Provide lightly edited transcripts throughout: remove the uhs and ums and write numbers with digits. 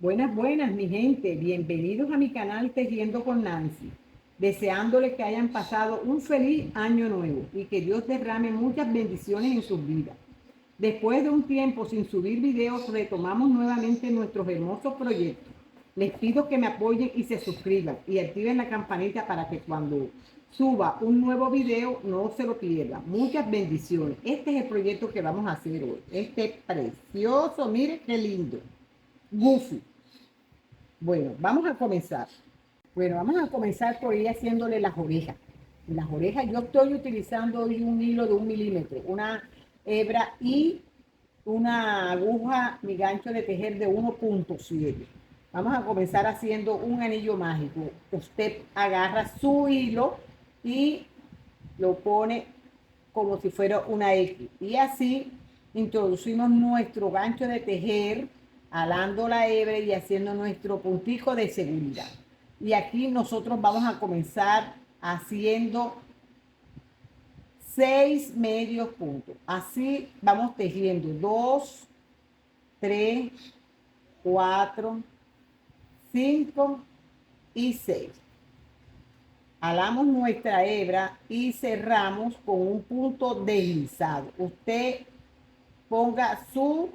Buenas, buenas, mi gente. Bienvenidos a mi canal Tejiendo con Nancy. Deseándoles que hayan pasado un feliz año nuevo y que Dios derrame muchas bendiciones en sus vidas. Después de un tiempo sin subir videos, retomamos nuevamente nuestros hermosos proyectos. Les pido que me apoyen y se suscriban y activen la campanita para que cuando suba un nuevo video no se lo pierdan. Muchas bendiciones. Este es el proyecto que vamos a hacer hoy. Este es precioso, miren qué lindo. Goofy. Bueno, vamos a comenzar. Bueno, vamos a comenzar por ir haciéndole las orejas. Las orejas yo estoy utilizando hoy un hilo de 1 milímetro, una hebra y una aguja, mi gancho de tejer de 1.7. Vamos a comenzar haciendo un anillo mágico. Usted agarra su hilo y lo pone como si fuera una X. Y así introducimos nuestro gancho de tejer, alando la hebra y haciendo nuestro puntico de seguridad. Y aquí nosotros vamos a comenzar haciendo 6 medios puntos. Así vamos tejiendo 2, 3, 4, 5 y 6. Alamos nuestra hebra y cerramos con un punto deslizado. Usted ponga su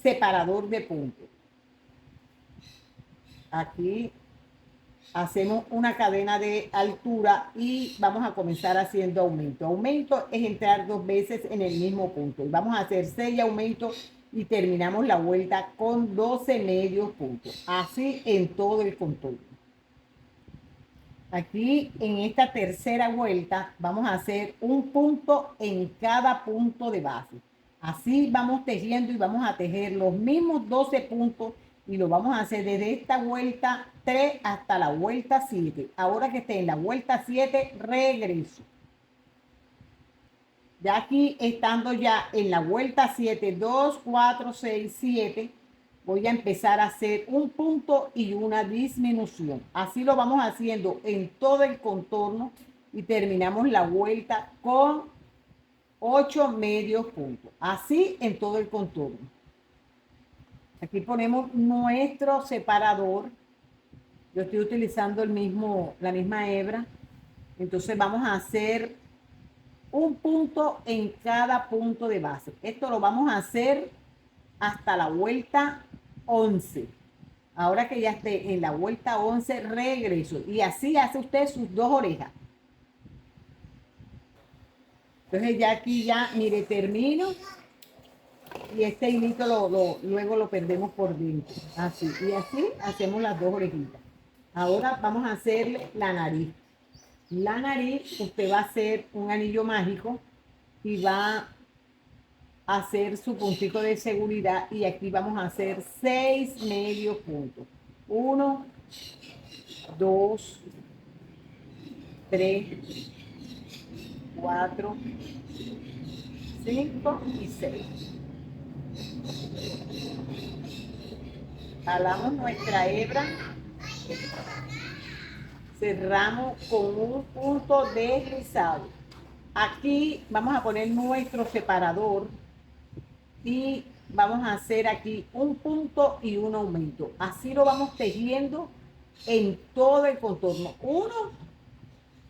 separador de puntos. Aquí hacemos una cadena de altura y vamos a comenzar haciendo aumento. Aumento es entrar 2 veces en el mismo punto. Y vamos a hacer 6 aumentos y terminamos la vuelta con 12 medios puntos. Así en todo el contorno. Aquí en esta tercera vuelta vamos a hacer un punto en cada punto de base. Así vamos tejiendo y vamos a tejer los mismos 12 puntos y lo vamos a hacer desde esta vuelta 3 hasta la vuelta 7. Ahora que esté en la vuelta 7, regreso. Ya aquí estando ya en la vuelta 7, 2, 4, 6, 7, voy a empezar a hacer un punto y una disminución. Así lo vamos haciendo en todo el contorno y terminamos la vuelta con 8 medios puntos. Así en todo el contorno. Aquí ponemos nuestro separador. Yo estoy utilizando la misma hebra. Entonces vamos a hacer un punto en cada punto de base. Esto lo vamos a hacer hasta la vuelta 11. Ahora que ya esté en la vuelta 11, regreso. Y así hace usted sus 2 orejas. Entonces ya aquí ya, mire, termino. Y este hilito luego lo perdemos por dentro. Así. Y así hacemos las 2 orejitas. Ahora vamos a hacerle la nariz. La nariz, usted va a hacer un anillo mágico y va a hacer su puntito de seguridad y aquí vamos a hacer 6 medios puntos. 1, 2, 3, 4, 5 y 6. Jalamos nuestra hebra, cerramos con un punto deslizado. Aquí vamos a poner nuestro separador y vamos a hacer aquí un punto y un aumento. Así lo vamos tejiendo en todo el contorno. Uno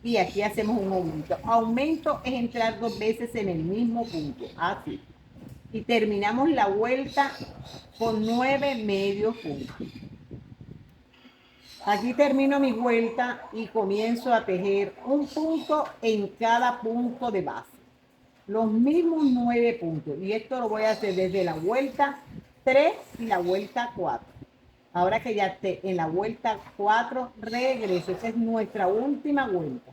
y aquí hacemos un aumento. Aumento es entrar 2 veces en el mismo punto. Así. Y terminamos la vuelta con 9 medios puntos. Aquí termino mi vuelta y comienzo a tejer un punto en cada punto de base. Los mismos 9 puntos. Y esto lo voy a hacer desde la vuelta 3 y la vuelta 4. Ahora que ya esté en la vuelta 4, regreso. Esa es nuestra última vuelta.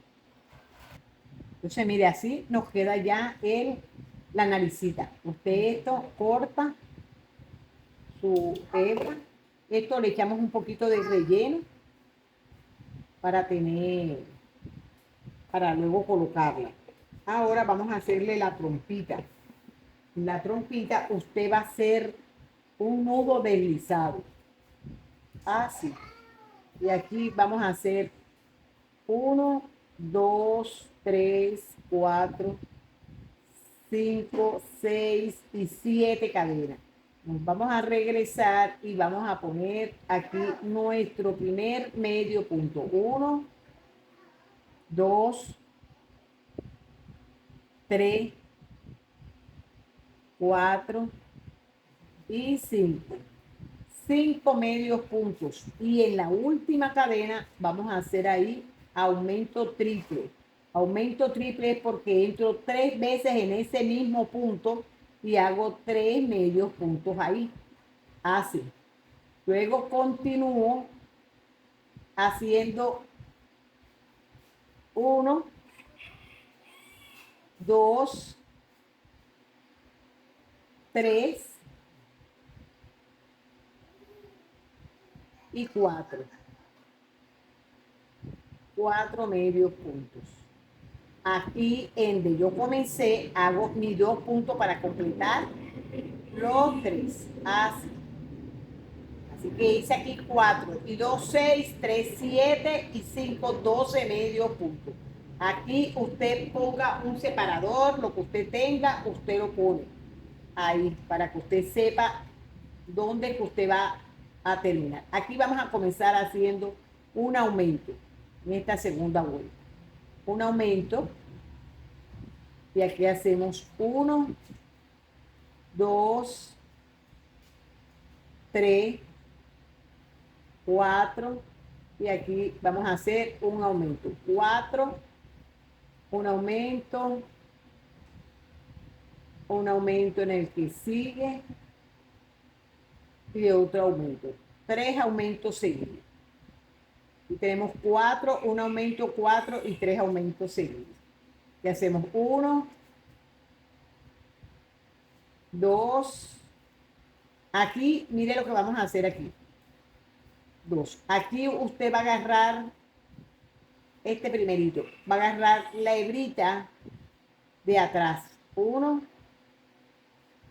Entonces, mire, así nos queda ya la naricita. Usted esto corta su hebra. Esto le echamos un poquito de relleno para luego colocarla. Ahora vamos a hacerle la trompita. La trompita usted va a hacer un nudo deslizado. Así. Y aquí vamos a hacer 1, 2, 3, 4, 5, 6 y 7 cadenas. Nos vamos a regresar y vamos a poner aquí nuestro primer medio punto. 1, 2, 3, 4 y 5. 5 medios puntos. Y en la última cadena vamos a hacer ahí aumento triple. Aumento triple es porque entro 3 veces en ese mismo punto y hago 3 medios puntos ahí. Así. Luego continúo haciendo 1, 2, 3 y 4. 4 medios puntos. Aquí en donde yo comencé, hago mis 2 puntos para completar los 3. Así. Así que hice aquí 4 y 2, 6, 3, 7 y 5, 12 medios puntos. Aquí usted ponga un separador, lo que usted tenga, usted lo pone ahí para que usted sepa dónde que usted va a terminar. Aquí vamos a comenzar haciendo un aumento en esta segunda vuelta. Un aumento y aquí hacemos 1, 2, 3, 4 y aquí vamos a hacer un aumento. 4, un aumento en el que sigue y otro aumento. 3 aumentos seguidos. Y tenemos 4, un aumento, 4 y 3 aumentos seguidos. Y hacemos 1, 2. Aquí, mire lo que vamos a hacer aquí. 2. Aquí usted va a agarrar este primerito. Va a agarrar la hebrita de atrás. 1,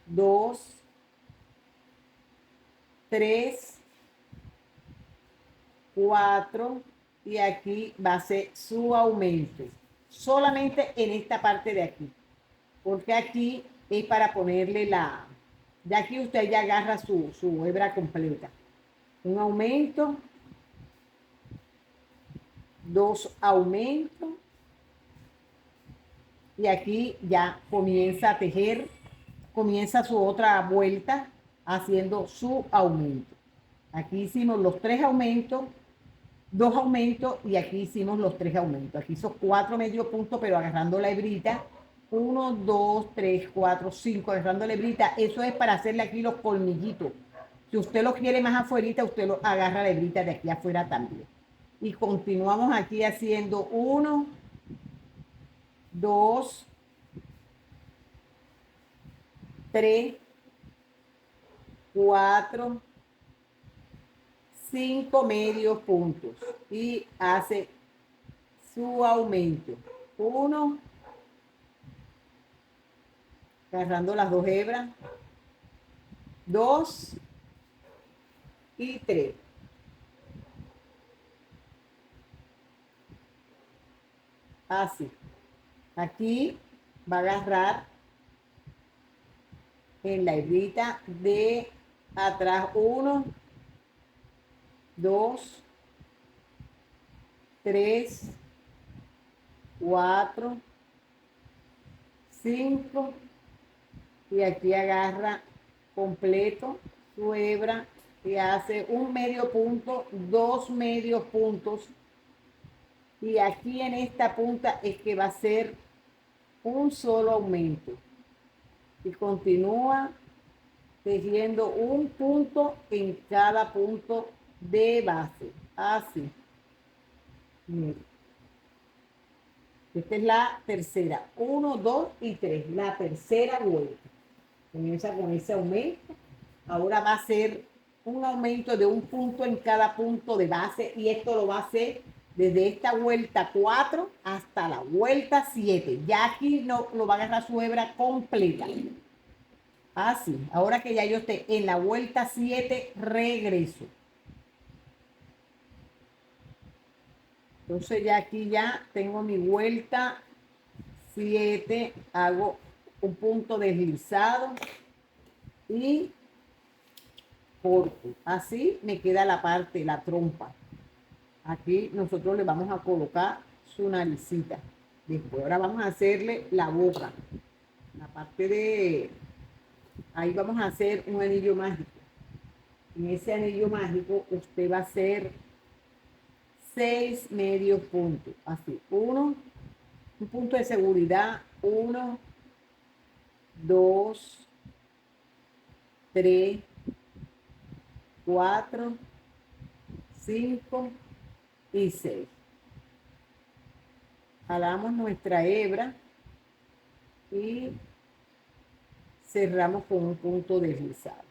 2, 3, 4 y aquí va a ser su aumento. Solamente en esta parte de aquí. Porque aquí es para ponerle la... Ya aquí usted ya agarra su hebra completa. Un aumento. 2 aumentos. Y aquí ya comienza a tejer, comienza su otra vuelta haciendo su aumento. Aquí hicimos los 3 aumentos, 2 aumentos y aquí hicimos los 3 aumentos. Aquí son 4 medio puntos, pero agarrando la hebrita. 1, 2, 3, 4, 5, agarrando la hebrita. Eso es para hacerle aquí los colmillitos. Si usted lo quiere más afuera, usted lo agarra la hebrita de aquí afuera también. Y continuamos aquí haciendo 1, 2, 3, 4, 5 medios puntos y hace su aumento. 1, agarrando las 2 hebras, 2 y 3. Así. Aquí va a agarrar en la hebrita de atrás 1, 2, 3, 4, 5 y aquí agarra completo su hebra y hace un medio punto, 2 medios puntos y aquí en esta punta es que va a ser un solo aumento y continúa tejiendo un punto en cada punto de base. Así. Miren. Esta es la tercera. 1, 2 y 3. La tercera vuelta. Comienza con ese aumento. Ahora va a ser un aumento de un punto en cada punto de base y esto lo va a hacer desde esta vuelta 4 hasta la vuelta 7. Ya aquí no lo va a agarrar su hebra completa. Así, ahora que ya yo esté en la vuelta 7, regreso. Entonces ya aquí ya tengo mi vuelta 7, hago un punto deslizado y corto. Así me queda la parte, la trompa. Aquí nosotros le vamos a colocar su naricita. Después ahora vamos a hacerle la boca. La parte de... Ahí vamos a hacer un anillo mágico. En ese anillo mágico usted va a hacer 6 medios puntos. Así, un punto de seguridad. 1, 2, 3, 4, 5 y 6. Jalamos nuestra hebra y cerramos con un punto deslizado.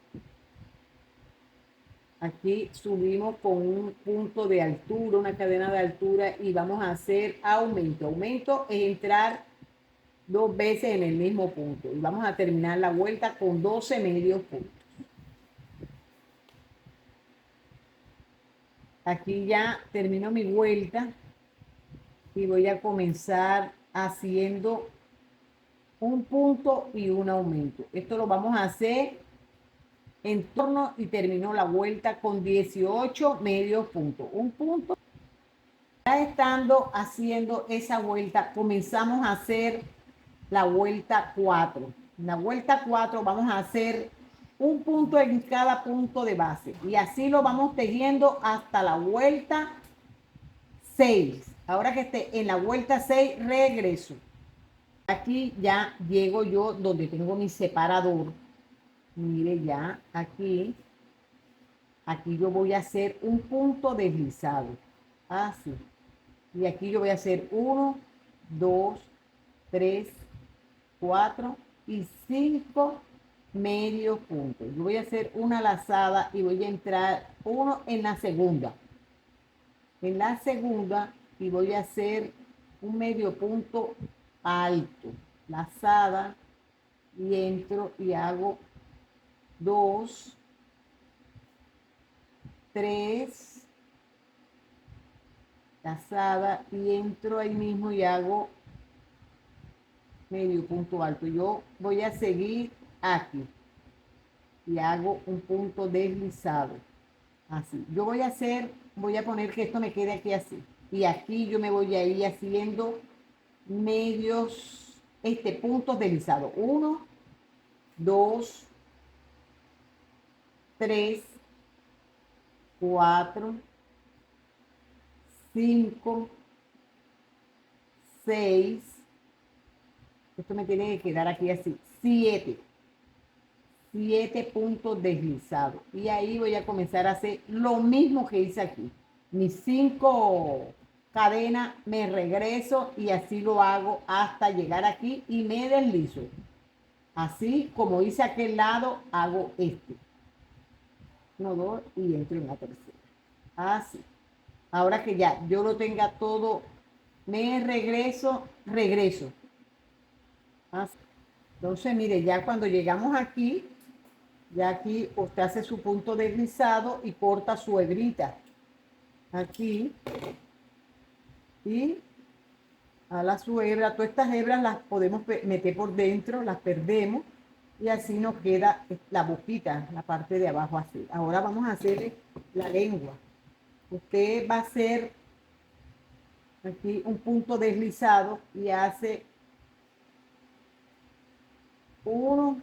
Aquí subimos con un punto de altura, una cadena de altura, y vamos a hacer aumento. Aumento es entrar 2 veces en el mismo punto y vamos a terminar la vuelta con 12 medios puntos. Aquí ya termino mi vuelta y voy a comenzar haciendo un punto y un aumento. Esto lo vamos a hacer en torno y termino la vuelta con 18 medios puntos. Un punto. Ya estando haciendo esa vuelta, comenzamos a hacer la vuelta 4. En la vuelta 4 vamos a hacer un punto en cada punto de base y así lo vamos tejiendo hasta la vuelta 6. Ahora que esté en la vuelta 6, regreso. Aquí ya llego yo donde tengo mi separador. Mire ya, aquí yo voy a hacer un punto deslizado. Así. Y aquí yo voy a hacer 1, 2, 3, 4 y 5 medios puntos. Yo voy a hacer una lazada y voy a entrar uno en la segunda. En la segunda y voy a hacer un medio punto alto. Lazada y entro y hago 2, 3, lazada y entro ahí mismo y hago medio punto alto. Yo voy a seguir aquí y hago un punto deslizado. Así. Yo voy a poner que esto me quede aquí así. Y aquí yo me voy a ir haciendo medios, puntos deslizados. 1, 2, 3, 4, 5, 6. Esto me tiene que quedar aquí así. 7 puntos deslizados. Y ahí voy a comenzar a hacer lo mismo que hice aquí. Mis 5 cadenas, me regreso y así lo hago hasta llegar aquí y me deslizo. Así como hice aquel lado, hago este. 1, 2 y entro en la tercera. Así. Ahora que ya yo lo tenga todo, me regreso. Así. Entonces, mire, ya cuando llegamos aquí, ya aquí usted hace su punto deslizado y corta su hebrita. Aquí. Y a la su hebra. Todas estas hebras las podemos meter por dentro, las perdemos. Y así nos queda la boquita, la parte de abajo así. Ahora vamos a hacer la lengua. Usted va a hacer aquí un punto deslizado y hace 1,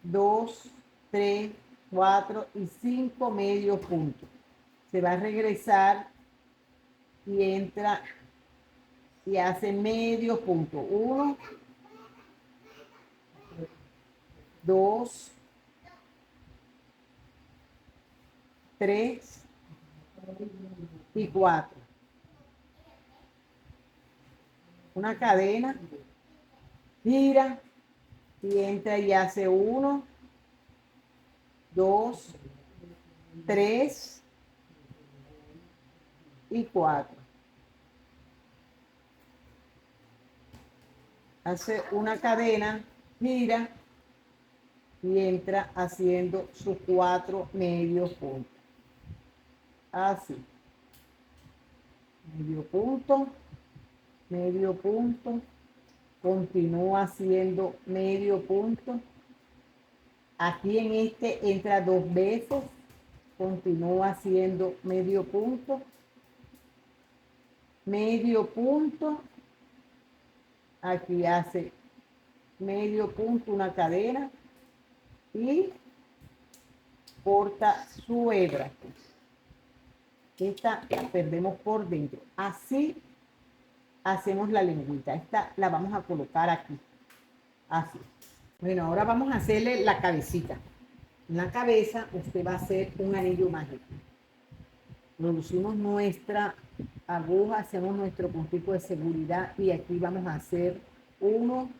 2, 3, 4 y 5 medios puntos. Se va a regresar y entra y hace medio punto. 1, 2, 3 y 4. Una cadena, gira y entra y hace 1, 2, 3 y 4. Hace una cadena, gira y entra haciendo sus 4 medios puntos. Así. Medio punto, continúa haciendo medio punto, Aquí en este entra 2 veces, continúa haciendo medio punto, aquí hace medio punto, una cadena y corta su hebra. Esta la perdemos por dentro. Así hacemos la lengüita. Esta la vamos a colocar aquí. Así. Bueno, ahora vamos a hacerle la cabecita. En la cabeza usted va a hacer un anillo mágico. Producimos nuestra aguja, hacemos nuestro puntico de seguridad y aquí vamos a hacer 1,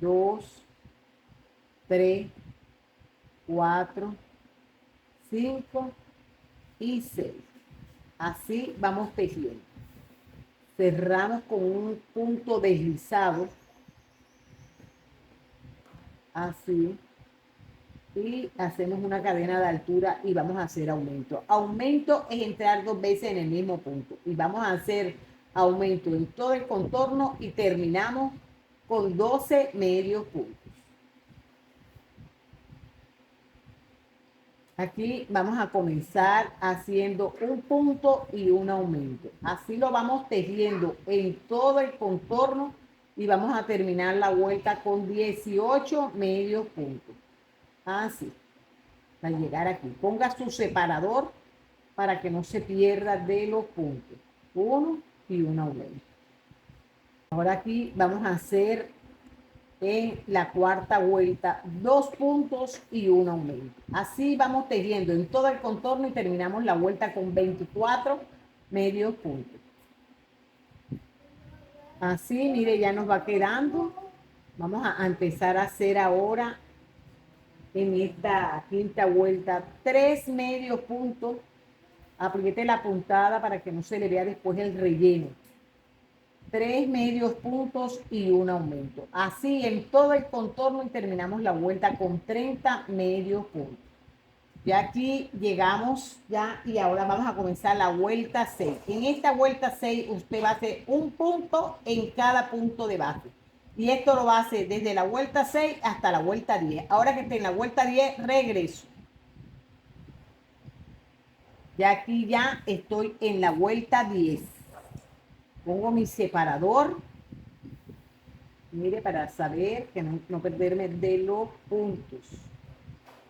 2, 3, 4, 5 y 6. Así vamos tejiendo. Cerramos con un punto deslizado. Así. Y hacemos una cadena de altura y vamos a hacer aumento. Aumento es entrar 2 veces en el mismo punto. Y vamos a hacer aumento en todo el contorno y terminamos con 12 medios puntos. Aquí vamos a comenzar haciendo un punto y un aumento. Así lo vamos tejiendo en todo el contorno y vamos a terminar la vuelta con 18 medios puntos. Así, para llegar aquí. Ponga su separador para que no se pierda de los puntos. Uno y un aumento. Ahora aquí vamos a hacer en la cuarta vuelta 2 puntos y un aumento. Así vamos tejiendo en todo el contorno y terminamos la vuelta con 24 medios puntos. Así, mire, ya nos va quedando. Vamos a empezar a hacer ahora en esta quinta vuelta 3 medios puntos. Apriete la puntada para que no se le vea después el relleno. 3 medios puntos y un aumento. Así en todo el contorno y terminamos la vuelta con 30 medios puntos. Ya aquí llegamos ya y ahora vamos a comenzar la vuelta 6. En esta vuelta 6 usted va a hacer un punto en cada punto de base. Y esto lo va a hacer desde la vuelta 6 hasta la vuelta 10. Ahora que esté en la vuelta 10, regreso. Ya aquí ya estoy en la vuelta 10. Pongo mi separador. Mire, para saber que no perderme de los puntos.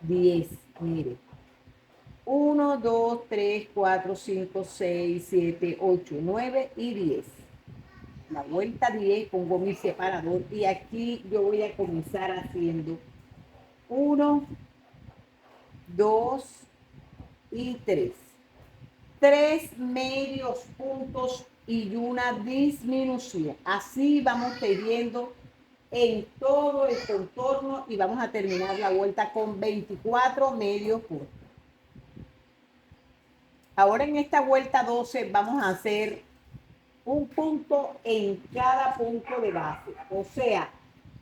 10, mire. 1, 2, 3, 4, 5, 6, 7, 8, 9 y 10. La vuelta 10 pongo mi separador y aquí yo voy a comenzar haciendo 1, 2 y 3. 3 medios puntos y una disminución. Así vamos tejiendo en todo el contorno y vamos a terminar la vuelta con 24 medios puntos. Ahora en esta vuelta 12 vamos a hacer un punto en cada punto de base. O sea,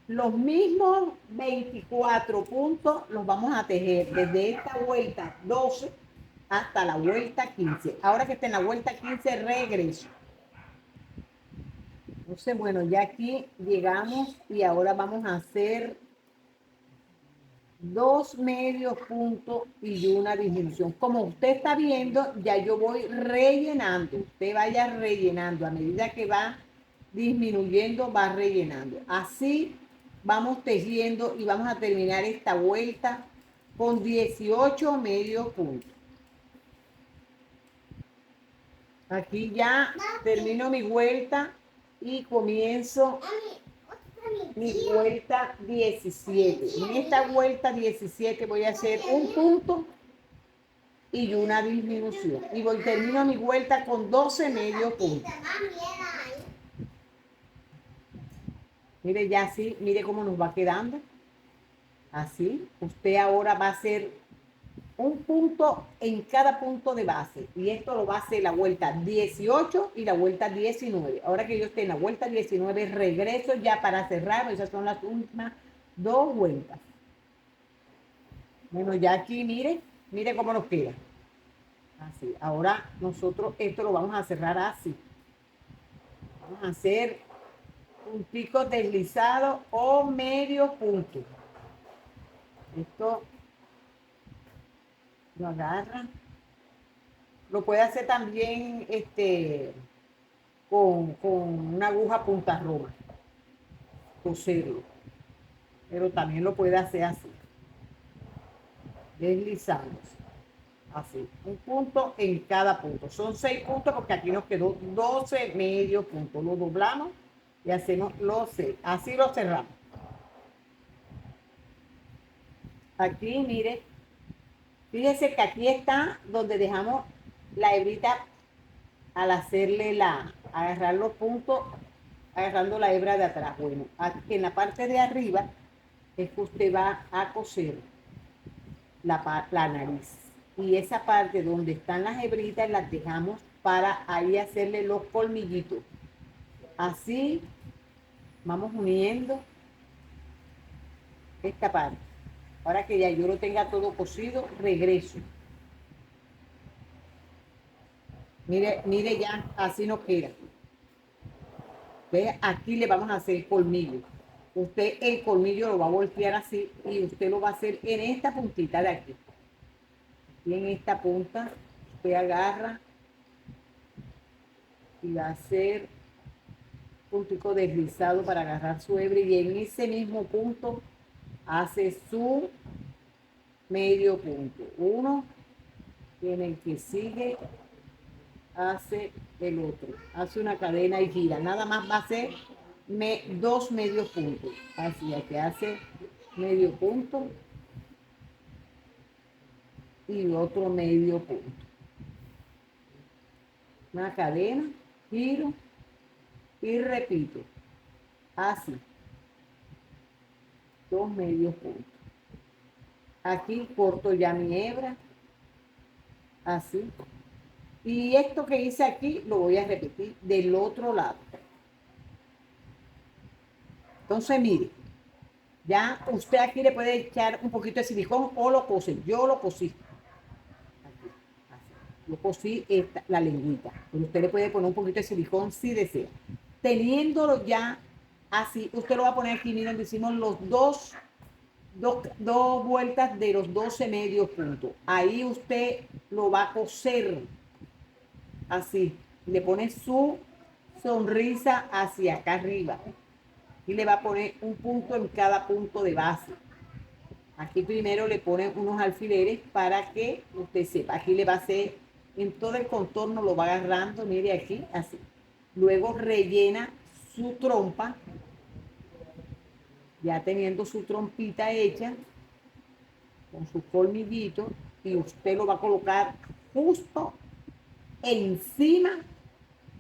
los mismos 24 puntos los vamos a tejer desde esta vuelta 12 hasta la vuelta 15. Ahora que esté en la vuelta 15, regreso. Entonces, bueno, ya aquí llegamos y ahora vamos a hacer 2 medios puntos y una disminución. Como usted está viendo, ya yo voy rellenando. Usted vaya rellenando. A medida que va disminuyendo, va rellenando. Así vamos tejiendo y vamos a terminar esta vuelta con 18 medios puntos. Aquí ya termino mi vuelta y comienzo mi vuelta 17. En esta vuelta 17 voy a hacer un punto y una disminución. Y termino mi vuelta con 12 medios puntos. Mire ya así, mire cómo nos va quedando. Así, usted ahora va a hacer un punto en cada punto de base. Y esto lo va a hacer la vuelta 18 y la vuelta 19. Ahora que yo esté en la vuelta 19, regreso ya para cerrar. Esas son las últimas 2 vueltas. Bueno, ya aquí, mire cómo nos queda. Así. Ahora nosotros esto lo vamos a cerrar así. Vamos a hacer punticos deslizados o medio punto. Esto lo agarra. Lo puede hacer también con una aguja punta roma, coserlo. Pero también lo puede hacer así, deslizándose. Así, un punto en cada punto. Son 6 puntos porque aquí nos quedó 12 medio puntos. Lo doblamos y hacemos los 6. Así lo cerramos. Aquí, mire, fíjese que aquí está donde dejamos la hebrita al hacerle agarrar los puntos, agarrando la hebra de atrás. Bueno, aquí en la parte de arriba es que usted va a coser la nariz. Y esa parte donde están las hebritas las dejamos para ahí hacerle los colmillitos. Así vamos uniendo esta parte. Ahora que ya yo lo tenga todo cosido, regreso. Mire, mire ya, así nos queda. ¿Ve? Aquí le vamos a hacer el colmillo. Usted el colmillo lo va a voltear así y usted lo va a hacer en esta puntita de aquí. Y en esta punta usted agarra y va a hacer puntico deslizado para agarrar su hebra y en ese mismo punto hace su medio punto. Uno, y en el que sigue hace el otro. Hace una cadena y gira. Nada más va a hacer dos medios puntos. Así que hace medio punto y otro medio punto. Una cadena, giro y repito. Así. Dos medios puntos. Aquí corto ya mi hebra. Así. Y esto que hice aquí lo voy a repetir del otro lado. Entonces, mire, ya usted aquí le puede echar un poquito de silicón o lo cose. Yo lo cosí. Aquí, así. Yo cosí la lengüita. Pero usted le puede poner un poquito de silicón si desea. Teniéndolo ya así, usted lo va a poner aquí, miren, decimos los dos vueltas de los 12 medios puntos. Ahí usted lo va a coser así. Le pone su sonrisa hacia acá arriba. Y le va a poner un punto en cada punto de base. Aquí primero le ponen unos alfileres para que usted sepa. Aquí le va a hacer, en todo el contorno lo va agarrando, mire aquí, así. Luego rellena su trompa, ya teniendo su trompita hecha, con sus colmillitos, y usted lo va a colocar justo encima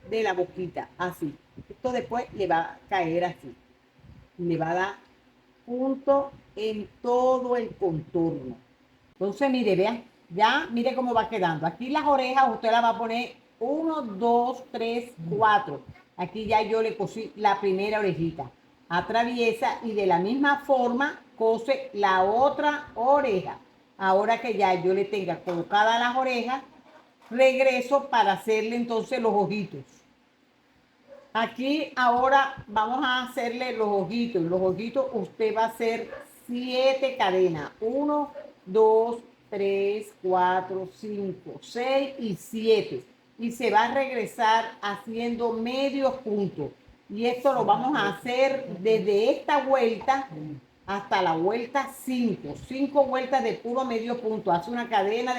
de la boquita, así. Esto después le va a caer así. Le va a dar punto en todo el contorno. Entonces, mire, vean, ya mire cómo va quedando. Aquí las orejas usted las va a poner 1, 2, 3, 4. Aquí ya yo le cosí la primera orejita. Atraviesa y de la misma forma cose la otra oreja. Ahora que ya yo le tenga colocadas las orejas, regreso para hacerle entonces los ojitos. Aquí ahora vamos a hacerle los ojitos. Los ojitos usted va a hacer 7 cadenas. 1, 2, 3, 4, 5, 6 y 7. Y se va a regresar haciendo medios puntos. Y esto lo vamos a hacer desde esta vuelta hasta la vuelta 5. 5 vueltas de puro medio punto. Hace una cadena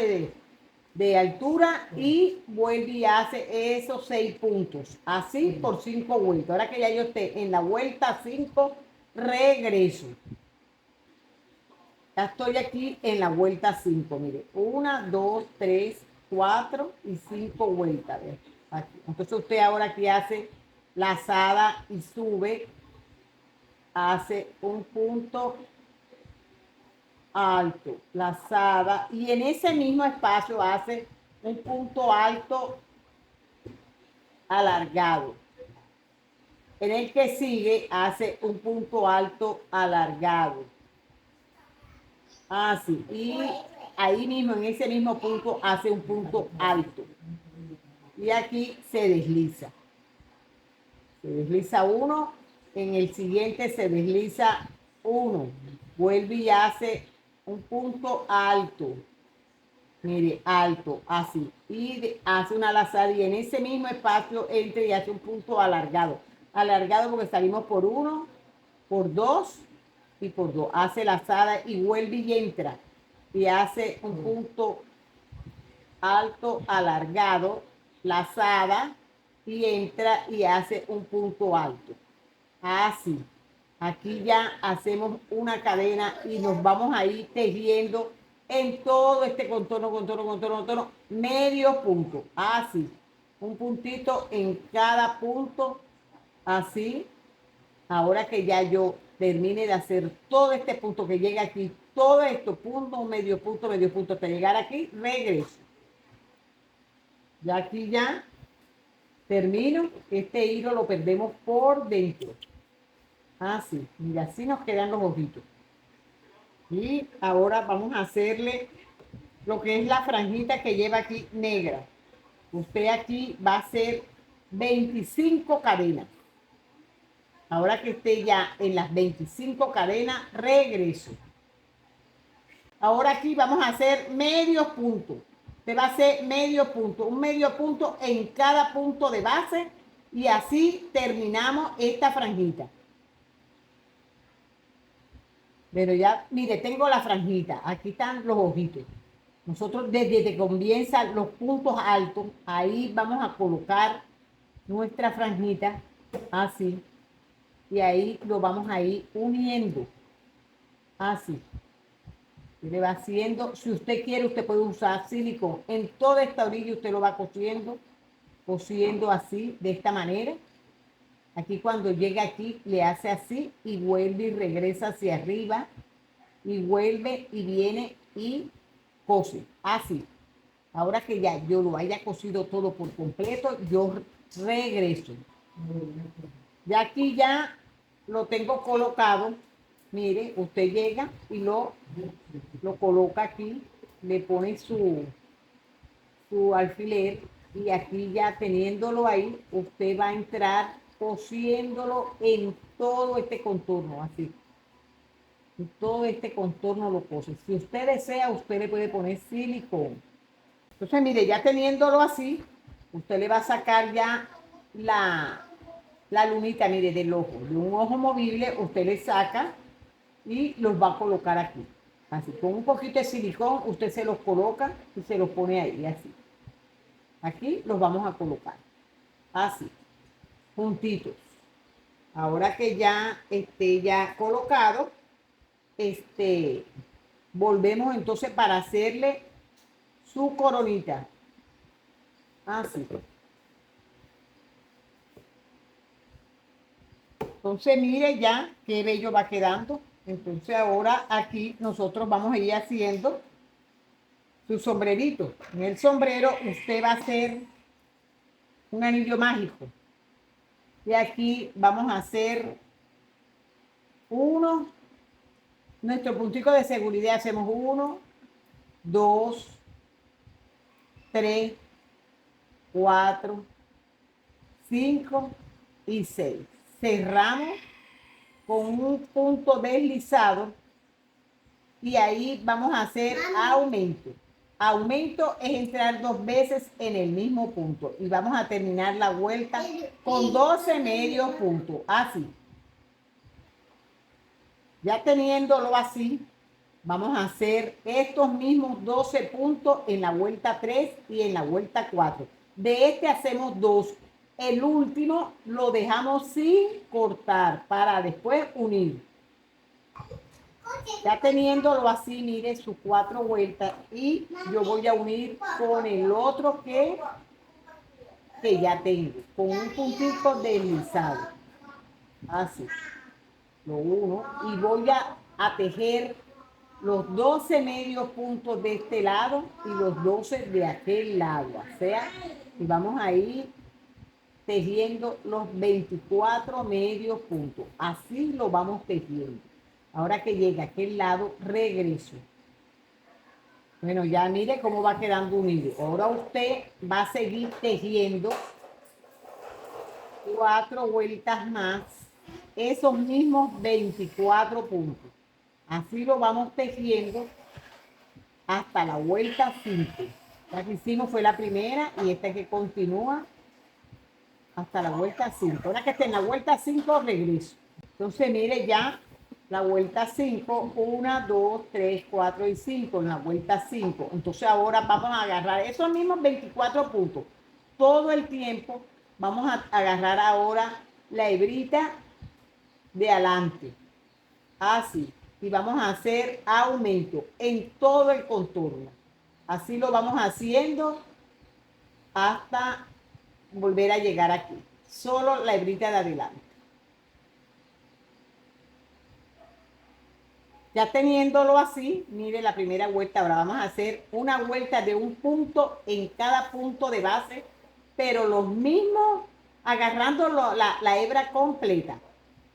de altura y vuelve y hace esos 6 puntos. Así por 5 vueltas. Ahora que ya yo esté en la vuelta 5, regreso. Ya estoy aquí en la vuelta 5. Mire, 1, 2, 3, 4 y 5 vueltas. Aquí. Entonces usted ahora aquí hace lazada y sube. Hace un punto alto, lazada, y en ese mismo espacio hace un punto alto alargado. En el que sigue hace un punto alto alargado. Así, y ahí mismo, en ese mismo punto, hace un punto alto. Y aquí se desliza. Se desliza uno, en el siguiente se desliza uno. Vuelve y hace un punto alto. Mire, alto, así. Y hace una lazada y en ese mismo espacio entra y hace un punto alargado. Alargado porque salimos por 1, por 2 y por 2. Hace lazada y vuelve y entra. Y hace un punto alto, alargado, lazada y entra y hace un punto alto. Así. Aquí ya hacemos una cadena y nos vamos a ir tejiendo en todo este contorno, medio punto. Así. Un puntito en cada punto. Así. Ahora que ya yo termine de hacer todo este punto que llega aquí, todo esto, punto, medio punto, hasta llegar aquí, regreso. Ya aquí ya termino. Este hilo lo perdemos por dentro. Así, mira, así nos quedan los ojitos. Y ahora vamos a hacerle lo que es la franjita que lleva aquí negra. Usted aquí va a hacer 25 cadenas. Ahora que esté ya en las 25 cadenas, regreso. Ahora aquí vamos a hacer medio punto. Usted va a hacer medio punto, un medio punto en cada punto de base y así terminamos esta franjita. Pero ya, mire, tengo la franjita. Aquí están los ojitos. Nosotros desde que comienzan los puntos altos, ahí vamos a colocar nuestra franjita, así. Y ahí lo vamos a ir uniendo, así. Y le va haciendo, si usted quiere, usted puede usar silicón. En toda esta orilla usted lo va cosiendo así, de esta manera. Aquí cuando llega aquí, le hace así y vuelve y regresa hacia arriba. Y vuelve y viene y cose, así. Ahora que ya yo lo haya cosido todo por completo, yo regreso. Ya aquí ya lo tengo colocado. Mire, usted llega y lo coloca aquí, le pone su alfiler y aquí ya teniéndolo ahí, usted va a entrar cosiéndolo en todo este contorno, así. Y todo este contorno lo cose. Si usted desea, usted le puede poner silicón. Entonces, mire, ya teniéndolo así, usted le va a sacar ya la lunita, mire, del ojo. De un ojo movible, usted le saca y los va a colocar aquí. Así, con un poquito de silicón, usted se los coloca y se los pone ahí, así. Aquí los vamos a colocar. Así, juntitos. Ahora que ya esté ya colocado, volvemos entonces para hacerle su coronita. Así. Entonces, mire ya qué bello va quedando. Entonces, ahora aquí nosotros vamos a ir haciendo su sombrerito. En el sombrero usted va a hacer un anillo mágico. Y aquí vamos a hacer uno. Nuestro puntico de seguridad hacemos 1, 2, 3, 4, 5 y 6. Cerramos con un punto deslizado y ahí vamos a hacer aumento. Aumento es entrar 2 veces en el mismo punto y vamos a terminar la vuelta con 12 medios puntos, así. Ya teniéndolo así, vamos a hacer estos mismos 12 puntos en la vuelta 3 y en la vuelta 4. De este hacemos 2. El último lo dejamos sin cortar para después unir. Ya teniéndolo así, mire sus 4 vueltas y yo voy a unir con el otro que ya tengo, con un puntito deslizado. Así. Lo uno y voy a tejer los 12 medios puntos de este lado y los 12 de aquel lado. O sea, y vamos a ir tejiendo los 24 medios puntos. Así lo vamos tejiendo. Ahora que llega a aquel lado, regreso. Bueno, ya mire cómo va quedando unido. Ahora usted va a seguir tejiendo 4 vueltas más, esos mismos 24 puntos. Así lo vamos tejiendo hasta la vuelta 5. La que hicimos fue la primera y esta que continúa hasta la vuelta 5. Ahora que esté en la vuelta 5, regreso. Entonces, mire ya la vuelta 5, 1, 2, 3, 4 y 5 en la vuelta 5. Entonces, ahora vamos a agarrar esos mismos 24 puntos. Todo el tiempo vamos a agarrar ahora la hebrita de adelante. Así. Y vamos a hacer aumento en todo el contorno. Así lo vamos haciendo hasta volver a llegar aquí. Solo la hebrita de adelante. Ya teniéndolo así, mire la primera vuelta. Ahora vamos a hacer una vuelta de un punto en cada punto de base, pero los mismos agarrando la hebra completa.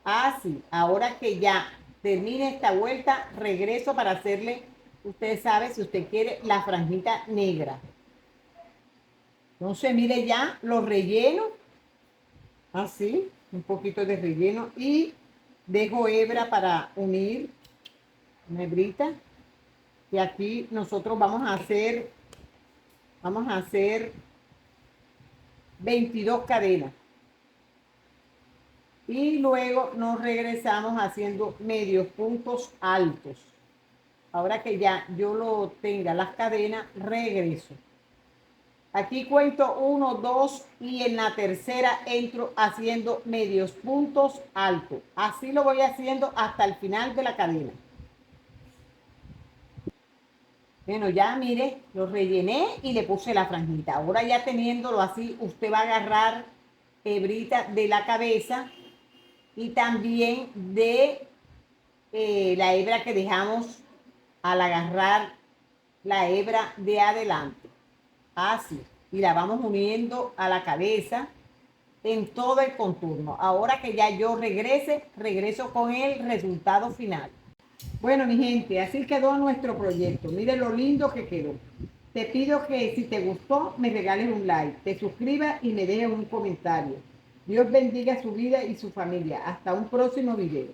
Así, ahora que ya termine esta vuelta, regreso para hacerle, usted sabe, si usted quiere, la franjita negra. Entonces, mire ya los rellenos, así, un poquito de relleno y dejo hebra para unir una hebrita. Y aquí nosotros vamos a hacer 22 cadenas. Y luego nos regresamos haciendo medios puntos altos. Ahora que ya yo lo tenga las cadenas, regreso. Aquí cuento 1, 2 y en la tercera entro haciendo medios puntos altos. Así lo voy haciendo hasta el final de la cadena. Bueno, ya mire, lo rellené y le puse la franjita. Ahora ya teniéndolo así, usted va a agarrar hebrita de la cabeza y también de la hebra que dejamos al agarrar la hebra de adelante. Así. Y la vamos uniendo a la cabeza en todo el contorno. Ahora que ya yo regreso con el resultado final. Bueno, mi gente, así quedó nuestro proyecto. Mire lo lindo que quedó. Te pido que si te gustó, me regales un like, te suscribas y me dejes un comentario. Dios bendiga su vida y su familia. Hasta un próximo video.